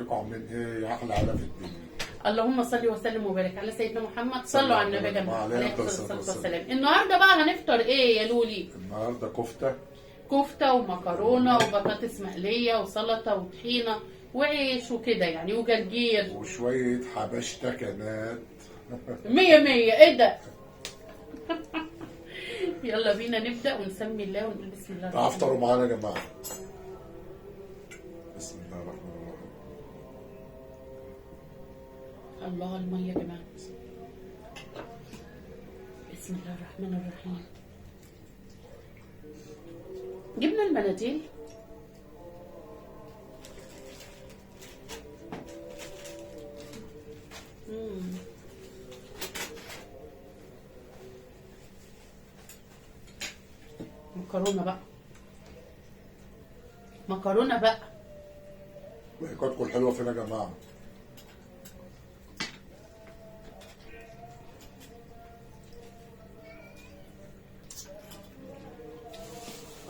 ازيكم عاملين ايه يا احلى عيله في الدنيا. اللهم صل وسلم وبارك على سيدنا محمد. صلوا على النبي يا جماعه عليه عليه الصلاة الصلاه والسلام. النهارده بقى هنفطر ايه يا لولي؟ النهارده كفته كفته ومكرونه وبطاطس مقليه وسلطه وطحينه وعيش وكده يعني وجرجير. وشويه حبشتكنات. مية مية. ايه ده؟ يلا بينا نبدا ونسمي الله ونقول بسم الله الرحمن افطروا معانا يا جماعه. بسم الله الرحمن الرحيم. الله المية يا جماعه. بسم الله الرحمن الرحيم. جبنا المناديل. مكرونه بقى. مكرونه بقى. ضحكاتكم الحلوه فين يا جماعه؟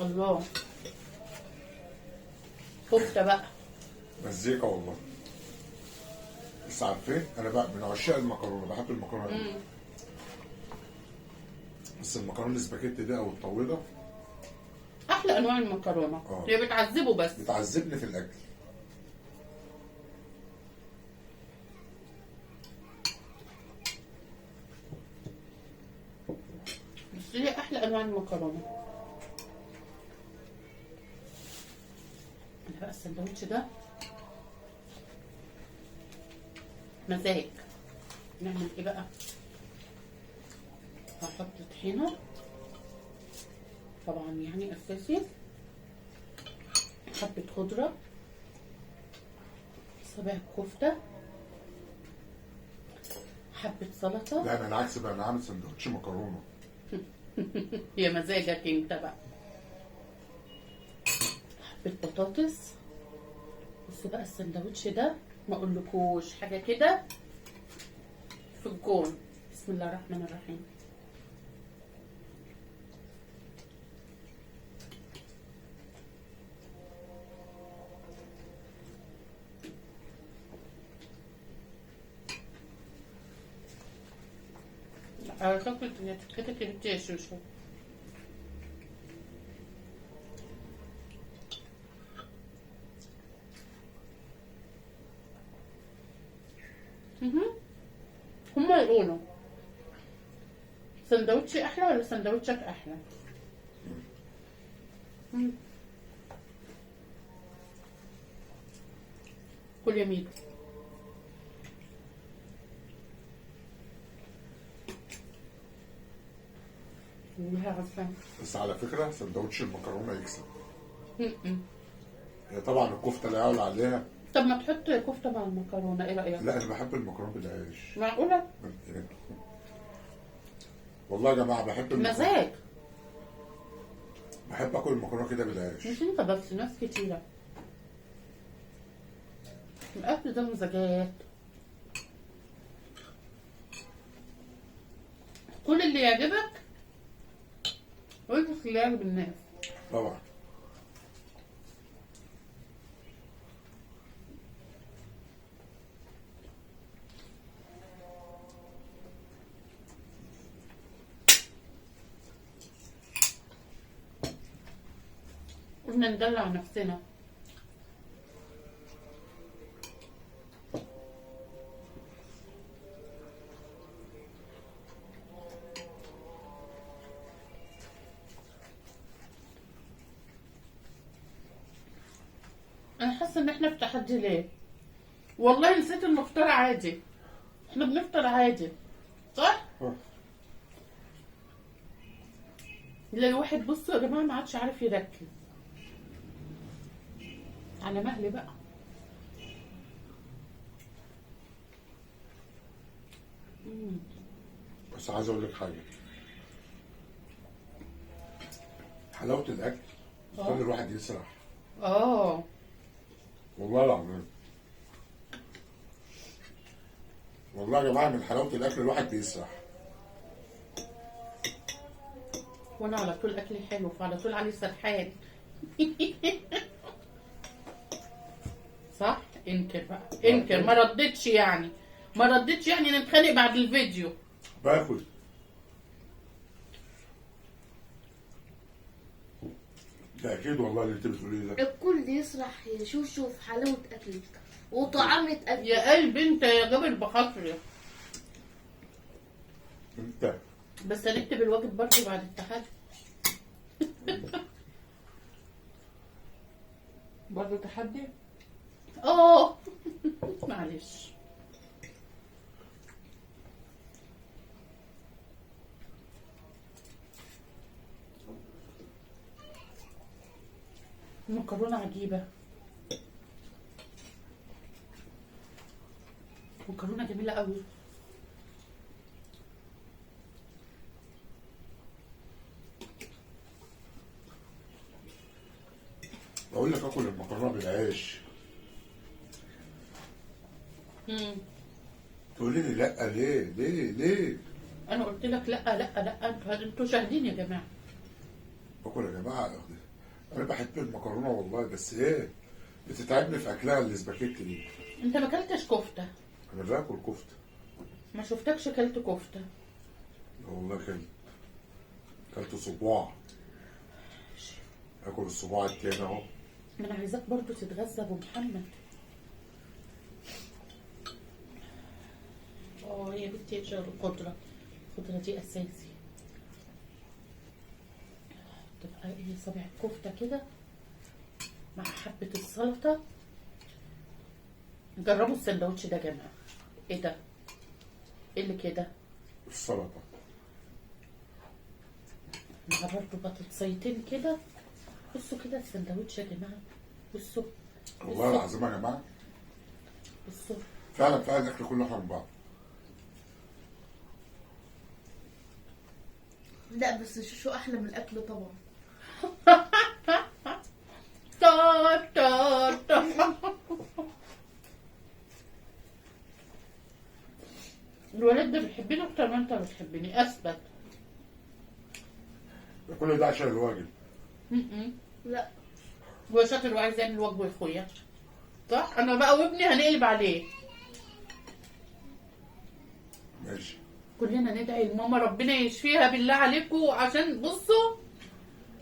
الله. كفته بقى. مزيكا والله. بس عارفين انا بقى من عشاق المكرونه، بحب المكرونه قوي. بس المكرونه السباكيتي دي او الطويله احلى انواع المكرونه. هي بتعذبه بس. بتعذبني في الاكل. بس هي احلى انواع المكرونه. انا بقى السندوتش ده مزاج. نعمل ايه بقى؟ هحط طحينه طبعا يعني اساسي، حبه خضره، صباع كفته، حبه سلطه. لا انا العكس بقى، انا عامل سندوتش مكرونه. يا مزاجك انت بقى. حبه بطاطس. بصوا بقى السندوتش ده ما اقولكوش حاجه كده في الجون. بسم الله الرحمن الرحيم. اعتقد ان كده كده شوشو. هما يقولوا سندوتشي احلى ولا سندوتشك احلى؟ كل يمين. والله عارفه. بس على فكره سندوتش المكرونه يكسب. هي طبعا الكفته لا يعلى عليها. طب ما تحط كفته مع المكرونه، ايه رايك؟ لا انا بحب المكرونه بالعيش. معقوله؟ والله يا جماعه بحب مزاج. بحب اكل المكرونه كده بالعيش. مش انت بس، ناس كتيره. الاكل ده مزاجات. كل اللي يعجبك وانت اللي يعجب الناس. طبعا. قلنا ندلع نفسنا. انا حاسه ان احنا في تحدي ليه؟ والله نسيت انه افطار عادي. احنا بنفطر عادي صح؟ نلاقي واحد بصوا يا جماعه ما عادش عارف يركز. على مهلي بقى. بس عايز اقول لك حاجه، حلاوه الاكل بتخلي الواحد يسرح. والله العظيم. والله يا جماعه من حلاوه الاكل الواحد بيسرح. وانا على طول اكلي حلو فعلى طول علي سرحان. صح؟ انكر بقى، انكر. ما ردتش يعني، ما ردتش يعني نتخانق بعد الفيديو. باكل. ده اكيد والله اللي انت بتقوليه ده. الكل يسرح يشوف حلاوة أكلك وطعامة أكلك. يا قلبي انت يا جبل بخاطري. انت بس هنكتب الواجب برضه بعد التحدي. برضه تحدي. اه معلش. مكرونة عجيبة، مكرونة جميلة قوي. بقول لك اكل المكرونه بالعيش، تقولي لي لا. ليه ليه ليه؟ انا قلت لك لا لا لا، انتوا شاهدين يا جماعة. باكل يا جماعه. انا بحب المكرونه والله، بس ايه بتتعبني في اكلها الاسباجيتي دي. انت ما اكلتش كفتة؟ انا باكل كفته. ما شفتكش اكلت كفتة. لا والله كلت صباع. اكل الصباع التاني اهو. ما انا عايزاك برضو تتغذى ابو محمد. يا بنتي يا شغل الخضرة، الخضرة دي اساسي. تبقى ايه صابع الكفتة كده مع حبة السلطة. جربوا السندوتش ده يا جماعة. ايه ده؟ ايه اللي كده؟ السلطه مع برضه بطاطسيتين كده. بصوا كده السندوتش يا جماعة، بصوا. والله العظيم يا جماعه بصوا فعلا فعلا الاكل كله احلى من بعض. لا بس شو أحلى من الأكل طبعا. تا تا تا. الولاد ده بيحبني اكتر ما انت بتحبني، اثبت. كل ده عشان الواجب. لا هو شاطر وعايز يعمل واجبه يا اخويا، صح؟ انا بقى وابني هنقلب عليه. ماشي. كلنا ندعي لماما ربنا يشفيها بالله عليكم، عشان بصوا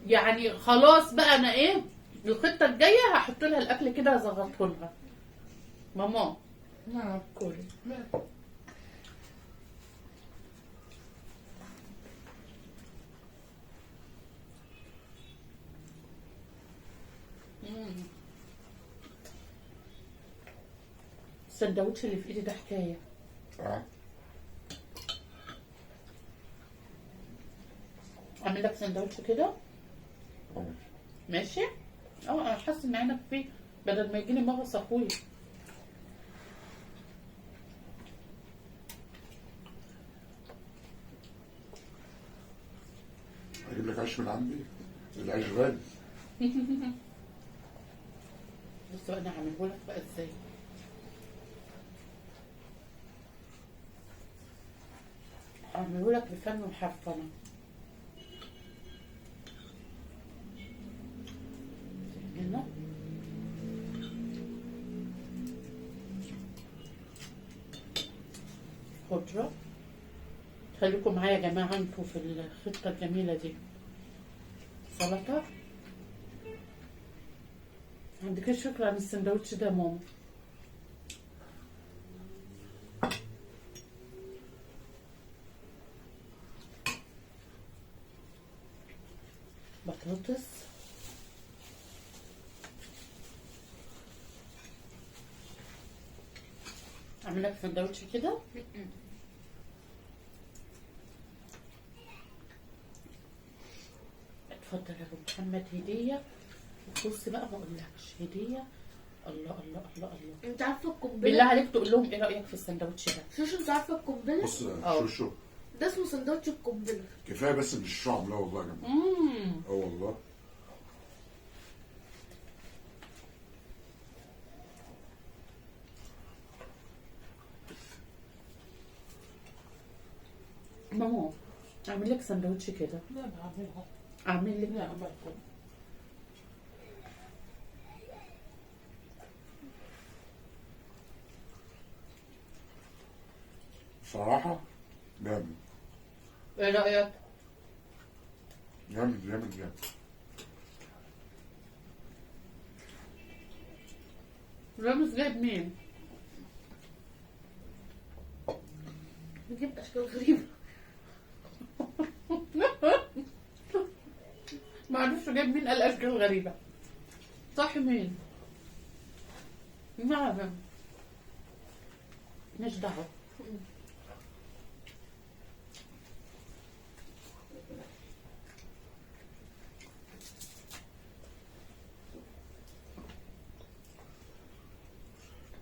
يعني خلاص بقى. انا ايه الخطه الجايه؟ هحط لها الاكل كده هظبطه لها. ماما نعم. كلي. السندوتش اللي في ايدي ده حكايه. اعمل لك سندوتش كده ماشي. انا حاسه ان عينك فيه بدل ما يجيني مغص اخويا. اجيب لك عيش من عندي، العيش غالي. بصوا انا هعمله لك بقى ازاي. هعمله لك بفم محرفنه. هنا خضرة. خليكم معايا يا جماعة انتوا في الخطة الجميلة دي. سلطة. عندكش فكرة عن السندوتش ده يا ماما؟ بطاطس. اعمل لك سندوتش كده. اتفضل يا ابو محمد هديه. بص بقى ما اقولكش هديه. الله الله الله الله. انت عارفة القنبلة؟ بالله عليك تقول لهم ايه رايك في السندوتش ده. شوشو انت عارفة القنبلة؟ بص أه. شو ده اسمه سندوتش القنبلة. كفايه بس مش شو عاملاه والله يا جماعه. اه والله. ماما اعمل لك سندوتش كده. لا بعملها. اعمل لك. لا برضه. بصراحة جامد ايه رايك؟ جامد جامد جامد. رامز جايب مين؟ جبت اشكال غريبه. ما عرفش جايب مين، قال اشكال غريبه. صح مين؟ ما اعرف. مش دعوه.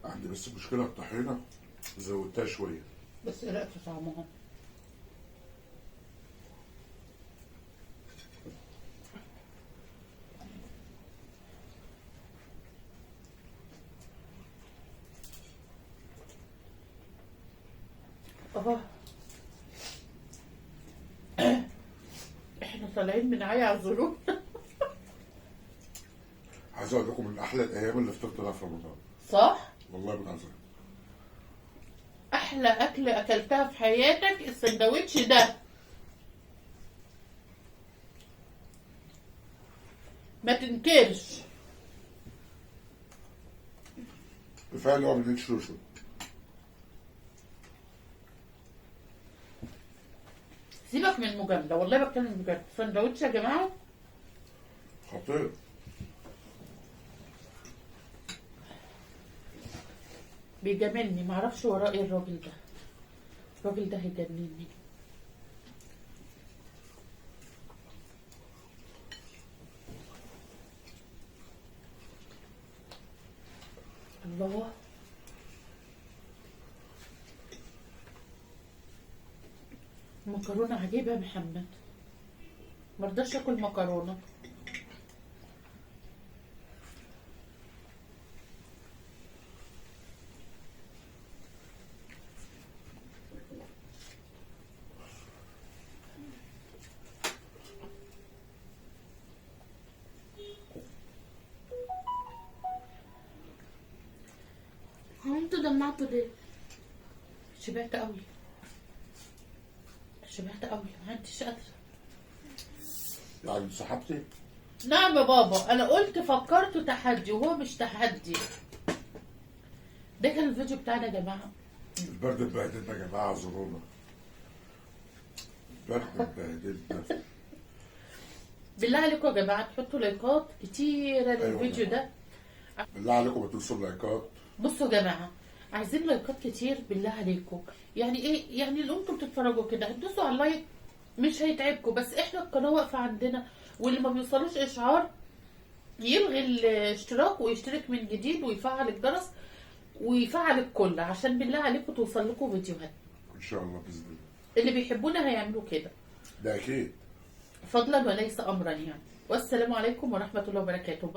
عندي بس مشكلة الطحينة زودتها شوية. بس ايه رايك في طعمها؟ اه احنا طالعين من عيا عزلون. عايز اقول لكم من احلى الايام اللي فطرت لها في رمضان. صح؟ والله من عزلون. احلى اكل اكلتها في حياتك السندوتش ده. ما تنكرش. كفايه اللي هو من شوشو. سيبك من المجامله، والله بتكلم بجد. سندوتش يا جماعه خطير. بيجاملني، معرفش وراه ايه الراجل ده. الراجل ده هيجنني. الله. مكرونه عجيبه يا محمد. مرضاش اكل مكرونه. هو انتوا دمعتوا ليه؟ شبعت قوي. شبعت قوي، ما عنديش قادره. يعني انسحبتي؟ نعم يا بابا، انا قلت فكرته تحدي وهو مش تحدي. ده كان الفيديو بتاعنا يا جماعه. البرد اتبهدلنا يا جماعه، اعذرونا. البرد اتبهدلنا. بالله عليكم يا جماعه تحطوا لايكات كتيره للفيديو يا ده. بالله عليكم ما تنسوا اللايكات. بصوا يا جماعه، عايزين لايكات كتير بالله عليكم. يعني ايه؟ يعني لو انتم بتتفرجوا كده هتدوسوا على اللايك مش هيتعبكم، بس احنا القناه واقفه عندنا، واللي ما بيوصلوش اشعار يلغي الاشتراك ويشترك من جديد ويفعل الجرس ويفعل الكل، عشان بالله عليكم توصل لكم فيديوهات. ان شاء الله باذن الله. اللي بيحبونا هيعملوا كده ده اكيد. فضلا وليس امرا يعني. والسلام عليكم ورحمه الله وبركاته.